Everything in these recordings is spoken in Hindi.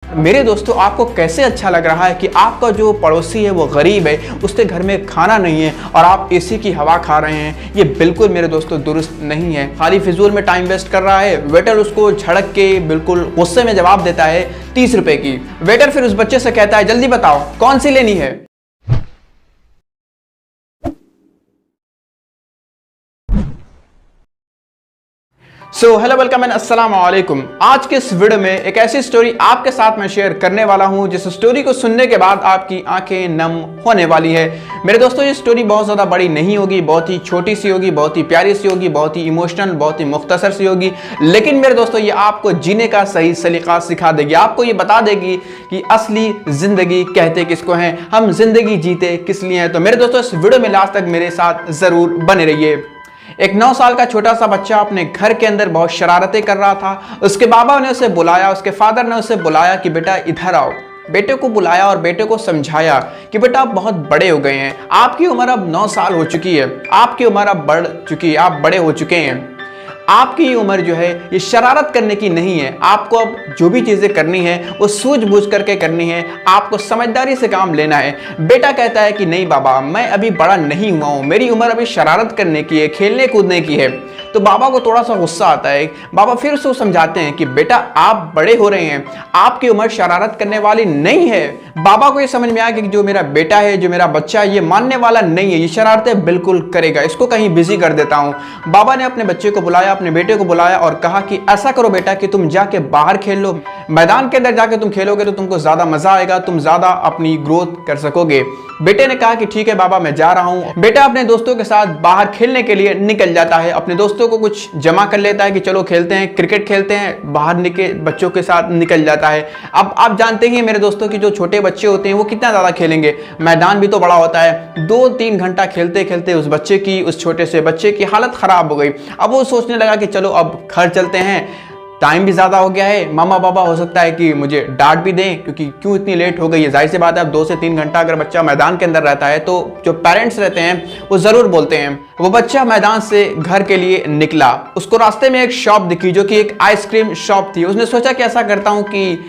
मेरे दोस्तों, आपको कैसे अच्छा लग रहा है कि आपका जो पड़ोसी है वो गरीब है, उसके घर में खाना नहीं है और आप एसी की हवा खा रहे हैं? ये बिल्कुल मेरे दोस्तों दुरुस्त नहीं है। खाली फिजूल में टाइम वेस्ट कर रहा है। वेटर उसको झड़क के बिल्कुल गुस्से में जवाब देता है 30 रुपए की। वेटर फिर उस बच्चे से कहता है जल्दी बताओ कौन सी लेनी है। हेलो वेलकम एंड अस्सलाम वालेकुम। आज के इस वीडियो में एक ऐसी स्टोरी आपके साथ मैं शेयर करने वाला हूं जिस स्टोरी को सुनने के बाद आपकी आंखें नम होने वाली है। मेरे दोस्तों, ये स्टोरी बहुत ज़्यादा बड़ी नहीं होगी, बहुत ही छोटी सी होगी, बहुत ही प्यारी सी होगी, बहुत ही इमोशनल, बहुत ही मुख्तसर सी होगी, लेकिन मेरे दोस्तों ये आपको जीने का सही सलीका सिखा देगी। आपको ये बता देगी कि असली जिंदगी कहते किसको हैं, हम जिंदगी जीते किस लिए हैं। तो मेरे दोस्तों, इस वीडियो में लास्ट तक मेरे साथ ज़रूर बने रहिए। एक 9 साल का छोटा सा बच्चा अपने घर के अंदर बहुत शरारतें कर रहा था। उसके बाबा ने उसे बुलाया, उसके फादर ने उसे बुलाया कि बेटा इधर आओ। बेटे को बुलाया और बेटे को समझाया कि बेटा आप बहुत बड़े हो गए हैं, आपकी उम्र अब 9 साल हो चुकी है, आपकी उम्र अब बढ़ चुकी है, आप बड़े हो चुके हैं। आपकी उम्र जो है ये शरारत करने की नहीं है। आपको अब जो भी चीज़ें करनी है वो सूझबूझ करके करनी है, आपको समझदारी से काम लेना है। बेटा कहता है कि नहीं बाबा, मैं अभी बड़ा नहीं हुआ हूँ, मेरी उम्र अभी शरारत करने की है, खेलने कूदने की है। तो बाबा को थोड़ा सा गुस्सा आता है। बाबा फिर उसको समझाते हैं कि बेटा आप बड़े हो रहे हैं, आपकी उम्र शरारत करने वाली नहीं है। बाबा को ये समझ में आया कि जो मेरा बेटा है, जो मेरा बच्चा है, ये मानने वाला नहीं है, ये शरारतें बिल्कुल करेगा, इसको कहीं बिजी कर देता हूँ। बाबा ने अपने बच्चे को बुलाया, अपने बेटे को बुलाया और कहा कि ऐसा करो बेटा कि तुम जाके बाहर खेल लो, मैदान के अंदर जाके तुम खेलोगे तो तुमको ज्यादा मजा आएगा, तुम ज्यादा अपनी ग्रोथ कर सकोगे। बेटे ने कहा कि ठीक है बाबा, मैं जा रहा हूं। बेटा अपने दोस्तों के साथ बाहर खेलने के लिए निकल जाता है, अपने दोस्तों को कुछ जमा कर लेता है कि चलो खेलते हैं, क्रिकेट खेलते हैं, बाहर बच्चों के साथ निकल जाता है। अब आप जानते ही मेरे दोस्तों की जो छोटे बच्चे होते हैं वो कितना ज्यादा खेलेंगे, मैदान भी तो बड़ा होता है। 2-3 घंटा खेलते खेलते उस छोटे से बच्चे की हालत खराब हो गई। अब वो सोचने लगा कि चलो अब घर चलते हैं, टाइम भी ज़्यादा हो गया है, मामा पापा हो सकता है कि मुझे डांट भी दें क्योंकि क्यों इतनी लेट हो गई है। जाहिर सी बात है, अब 2 से 3 घंटा अगर बच्चा मैदान के अंदर रहता है तो जो पेरेंट्स रहते हैं वो ज़रूर बोलते हैं। वो बच्चा मैदान से घर के लिए निकला। उसको रास्ते में एक शॉप दिखी जो कि एक आइसक्रीम शॉप थी। उसने सोचा कि ऐसा करता हूँ कि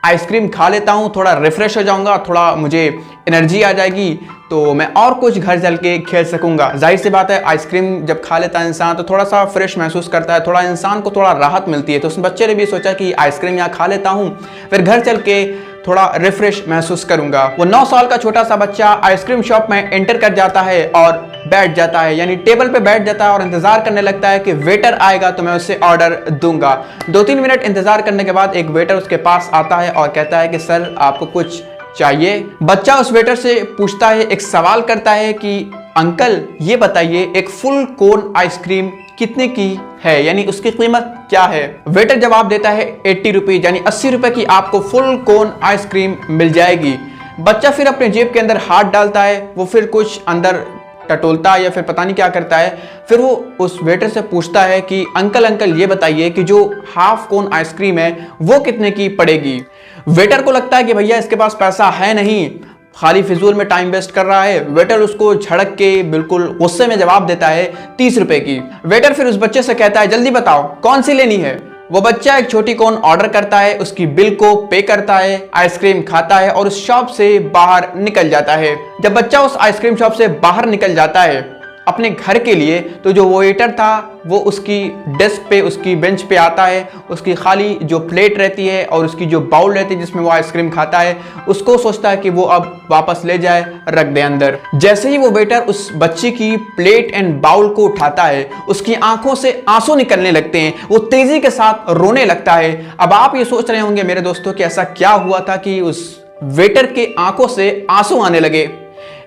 आइसक्रीम खा लेता हूँ, थोड़ा रिफ्रेश हो जाऊँगा, थोड़ा मुझे एनर्जी आ जाएगी तो मैं और कुछ घर चल के खेल सकूंगा। जाहिर सी बात है, आइसक्रीम जब खा लेता है इंसान तो थोड़ा सा फ्रेश महसूस करता है, थोड़ा इंसान को थोड़ा राहत मिलती है। तो उस बच्चे ने भी सोचा कि आइसक्रीम यहाँ खा लेता हूँ, फिर घर चल के थोड़ा रिफ्रेश महसूस करूंगा। वो 9 साल का छोटा सा बच्चा आइसक्रीम शॉप में एंटर कर जाता है और बैठ जाता है, यानी टेबल पे बैठ जाता है और इंतजार करने लगता है कि वेटर आएगा तो मैं उसे ऑर्डर दूंगा। 2-3 मिनट इंतजार करने के बाद एक वेटर उसके पास आता है और कहता है कि सर आपको कुछ चाहिए। बच्चा उस वेटर से पूछता है, एक सवाल करता है कि अंकल ये बताइए एक फुल कोन आइसक्रीम कितने की है, यानी उसकी कीमत क्या है। वेटर जवाब देता है 80 रुपीज, यानी 80 रुपए की आपको फुल कोन आइसक्रीम मिल जाएगी। बच्चा फिर अपने जेब के अंदर हाथ डालता है, वो फिर कुछ अंदर टटोलता है या फिर पता नहीं क्या करता है। फिर वो उस वेटर से पूछता है कि अंकल ये बताइए कि जो हाफ कोन आइसक्रीम है वो कितने की पड़ेगी। वेटर को लगता है कि भैया इसके पास पैसा है नहीं, खाली फिजूल में टाइम वेस्ट कर रहा है। वेटर उसको झड़क के बिल्कुल गुस्से में जवाब देता है 30 रुपए की। वेटर फिर उस बच्चे से कहता है जल्दी बताओ कौन सी लेनी है। वो बच्चा एक छोटी कोन ऑर्डर करता है, उसकी बिल को पे करता है, आइसक्रीम खाता है और उस शॉप से बाहर निकल जाता है। जब बच्चा उस आइसक्रीम शॉप से बाहर निकल जाता है अपने घर के लिए, तो जो वेटर था वो उसकी डेस्क पे, उसकी बेंच पे आता है, उसकी खाली जो प्लेट रहती है और उसकी जो बाउल रहती है जिसमें वो आइसक्रीम खाता है, उसको सोचता है कि वो अब वापस ले जाए, रख दे अंदर। जैसे ही वो वेटर उस बच्चे की प्लेट एंड बाउल को उठाता है, उसकी आंखों से आंसू निकलने लगते हैं, वो तेजी के साथ रोने लगता है। अब आप ये सोच रहे होंगे मेरे दोस्तों कि ऐसा क्या हुआ था कि उस वेटर के आंखों से आंसू आने लगे।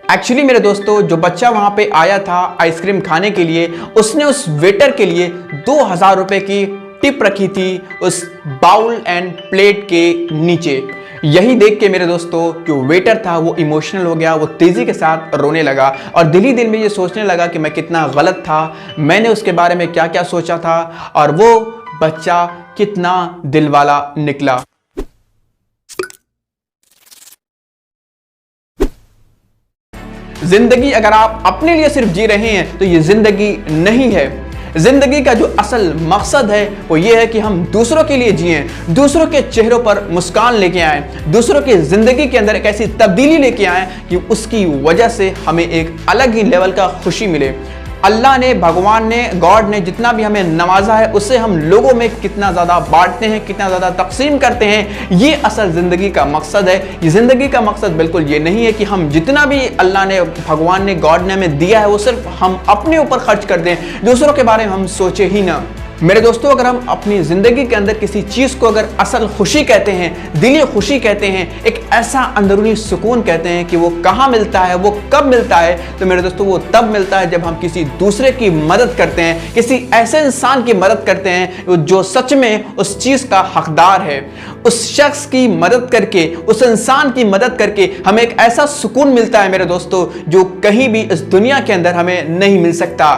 एक्चुअली मेरे दोस्तों, जो बच्चा वहां पे आया था आइसक्रीम खाने के लिए, उसने उस वेटर के लिए 2000 रुपए की टिप रखी थी उस बाउल एंड प्लेट के नीचे। यही देख के मेरे दोस्तों जो वेटर था वो इमोशनल हो गया, वो तेजी के साथ रोने लगा और दिल ही दिल में ये सोचने लगा कि मैं कितना गलत था, मैंने उसके बारे में क्या क्या सोचा था और वो बच्चा कितना दिल वाला निकला। जिंदगी अगर आप अपने लिए सिर्फ जी रहे हैं तो ये जिंदगी नहीं है। जिंदगी का जो असल मकसद है वो ये है कि हम दूसरों के लिए जिएं, दूसरों के चेहरों पर मुस्कान लेके आए, दूसरों की जिंदगी के अंदर एक ऐसी तब्दीली लेके आए कि उसकी वजह से हमें एक अलग ही लेवल का खुशी मिले। अल्लाह ने, भगवान ने, गॉड ने जितना भी हमें नवाजा है उससे हम लोगों में कितना ज़्यादा बांटते हैं, कितना ज़्यादा तकसीम करते हैं, ये असल ज़िंदगी का मकसद है। ये ज़िंदगी का मकसद बिल्कुल ये नहीं है कि हम जितना भी अल्लाह ने, भगवान ने, गॉड ने हमें दिया है वो सिर्फ हम अपने ऊपर खर्च कर दें, दूसरों के बारे में हम सोचे ही ना। मेरे दोस्तों, अगर हम अपनी ज़िंदगी के अंदर किसी चीज़ को अगर असल खुशी कहते हैं, दिली खुशी कहते हैं, एक ऐसा अंदरूनी सुकून कहते हैं कि वो कहाँ मिलता है, वो कब मिलता है, तो मेरे दोस्तों वो तब मिलता है जब हम किसी दूसरे की मदद करते हैं, किसी ऐसे इंसान की मदद करते हैं जो सच में उस चीज़ का हकदार है। उस शख्स की मदद करके, उस इंसान की मदद करके हमें एक ऐसा सुकून मिलता है मेरे दोस्तों जो कहीं भी इस दुनिया के अंदर हमें नहीं मिल सकता।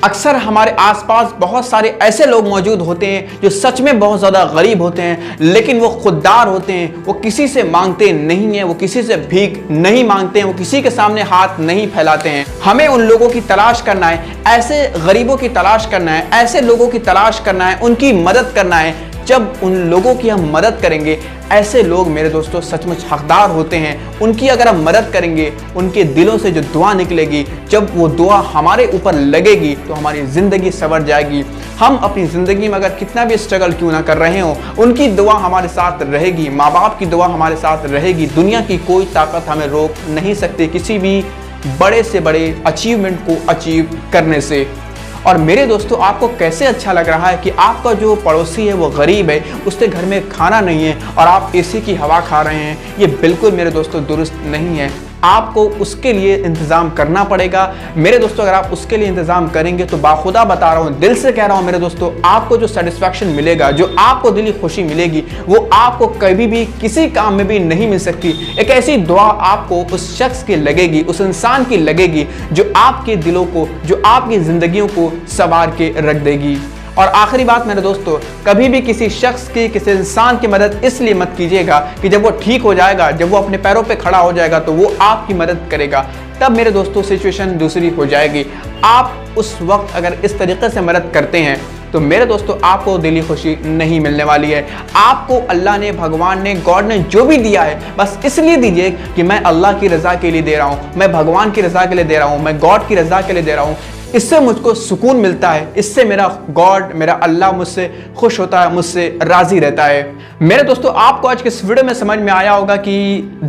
अक्सर हमारे आसपास बहुत सारे ऐसे लोग मौजूद होते हैं जो सच में बहुत ज़्यादा गरीब होते हैं, लेकिन वो खुददार होते हैं, वो किसी से मांगते नहीं हैं, वो किसी से भीख नहीं मांगते हैं, वो किसी के सामने हाथ नहीं फैलाते हैं। हमें उन लोगों की तलाश करना है, ऐसे गरीबों की तलाश करना है, ऐसे लोगों की तलाश करना है, उनकी मदद करना है। जब उन लोगों की हम मदद करेंगे, ऐसे लोग मेरे दोस्तों सचमुच हकदार होते हैं, उनकी अगर हम मदद करेंगे, उनके दिलों से जो दुआ निकलेगी, जब वो दुआ हमारे ऊपर लगेगी तो हमारी ज़िंदगी संवर जाएगी। हम अपनी ज़िंदगी में अगर कितना भी स्ट्रगल क्यों ना कर रहे हो, उनकी दुआ हमारे साथ रहेगी, माँ बाप की दुआ हमारे साथ रहेगी। दुनिया की कोई ताकत हमें रोक नहीं सकती किसी भी बड़े से बड़े अचीवमेंट को अचीव करने से। और मेरे दोस्तों, आपको कैसे अच्छा लग रहा है कि आपका जो पड़ोसी है वो गरीब है, उसके घर में खाना नहीं है और आप एसी की हवा खा रहे हैं? ये बिल्कुल मेरे दोस्तों दुरुस्त नहीं है। आपको उसके लिए इंतज़ाम करना पड़ेगा। मेरे दोस्तों, अगर आप उसके लिए इंतज़ाम करेंगे तो बाखुदा बता रहा हूँ, दिल से कह रहा हूँ मेरे दोस्तों, आपको जो सेटिस्फैक्शन मिलेगा, जो आपको दिली खुशी मिलेगी, वो आपको कभी भी किसी काम में भी नहीं मिल सकती। एक ऐसी दुआ आपको उस शख्स की लगेगी, उस इंसान की लगेगी जो आपके दिलों को, जो आपकी ज़िंदगियों को संवार के रख देगी। और आखिरी बात मेरे दोस्तों, कभी भी किसी शख्स की, किसी इंसान की मदद इसलिए मत कीजिएगा कि जब वो ठीक हो जाएगा, जब वो अपने पैरों पे खड़ा हो जाएगा तो वो आपकी मदद करेगा। तब मेरे दोस्तों सिचुएशन दूसरी हो जाएगी। आप उस वक्त अगर इस तरीके से मदद करते हैं तो मेरे दोस्तों आपको दिली खुशी नहीं मिलने वाली है। आपको अल्लाह ने, भगवान ने, गॉड ने जो भी दिया है बस इसलिए दीजिए कि मैं अल्लाह की रज़ा के लिए दे रहा हूँ, मैं भगवान की रज़ा के लिए दे रहा हूँ, मैं गॉड की रज़ा के लिए दे रहा हूँ। इससे मुझको सुकून मिलता है, इससे मेरा गॉड, मेरा अल्लाह मुझसे खुश होता है, मुझसे राज़ी रहता है। मेरे दोस्तों, आपको आज के इस वीडियो में समझ में आया होगा कि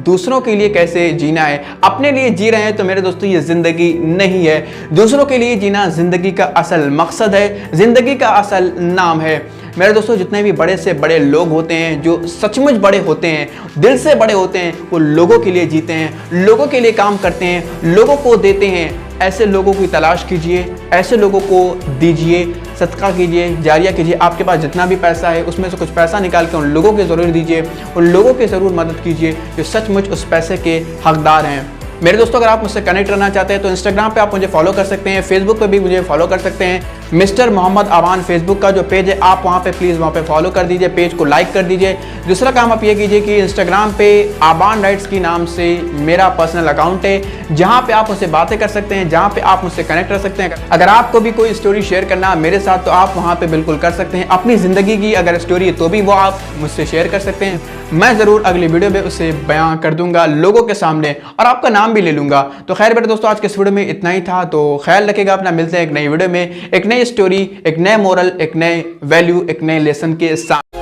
दूसरों के लिए कैसे जीना है। अपने लिए जी रहे हैं तो मेरे दोस्तों ये ज़िंदगी नहीं है। दूसरों के लिए जीना ज़िंदगी का असल मकसद है, ज़िंदगी का असल नाम है। मेरे दोस्तों, जितने भी बड़े से बड़े लोग होते हैं, जो सचमुच बड़े होते हैं, दिल से बड़े होते हैं, वो लोगों के लिए जीते हैं, लोगों के लिए काम करते हैं, लोगों को देते हैं। ऐसे लोगों की तलाश कीजिए, ऐसे लोगों को दीजिए, सदका कीजिए, जारिया कीजिए। आपके पास जितना भी पैसा है उसमें से कुछ पैसा निकाल के उन लोगों के ज़रूर दीजिए, उन लोगों की ज़रूर मदद कीजिए जो सचमुच उस पैसे के हकदार हैं। मेरे दोस्तों, अगर आप मुझसे कनेक्ट रहना चाहते हैं तो इंस्टाग्राम पे आप मुझे फॉलो कर सकते हैं, फेसबुक पे भी मुझे फॉलो कर सकते हैं। मिस्टर मोहम्मद आवान फेसबुक का जो पेज है, आप वहाँ पे प्लीज़ वहाँ पे फॉलो कर दीजिए, पेज को लाइक कर दीजिए। दूसरा काम आप ये कीजिए कि इंस्टाग्राम पे आबान राइट्स की नाम से मेरा पर्सनल अकाउंट है, जहाँ पे आप मुझसे बातें कर सकते हैं, जहाँ पे आप मुझसे कनेक्ट रह सकते हैं। अगर आपको भी कोई स्टोरी शेयर करना है मेरे साथ तो आप वहाँ पे बिल्कुल कर सकते हैं। अपनी ज़िंदगी की अगर स्टोरी है तो भी वो आप मुझसे शेयर कर सकते हैं। मैं ज़रूर अगली वीडियो में उसे बयां कर दूंगा लोगों के सामने और आपका नाम भी ले लूँगा। तो खैर मेरे दोस्तों, आज के इस वीडियो में इतना ही था। तो ख्याल रखिएगा अपना, मिलते हैं एक नई वीडियो में, एक नई स्टोरी, एक नए मोरल, एक नए वैल्यू, एक नए लेसन के साथ।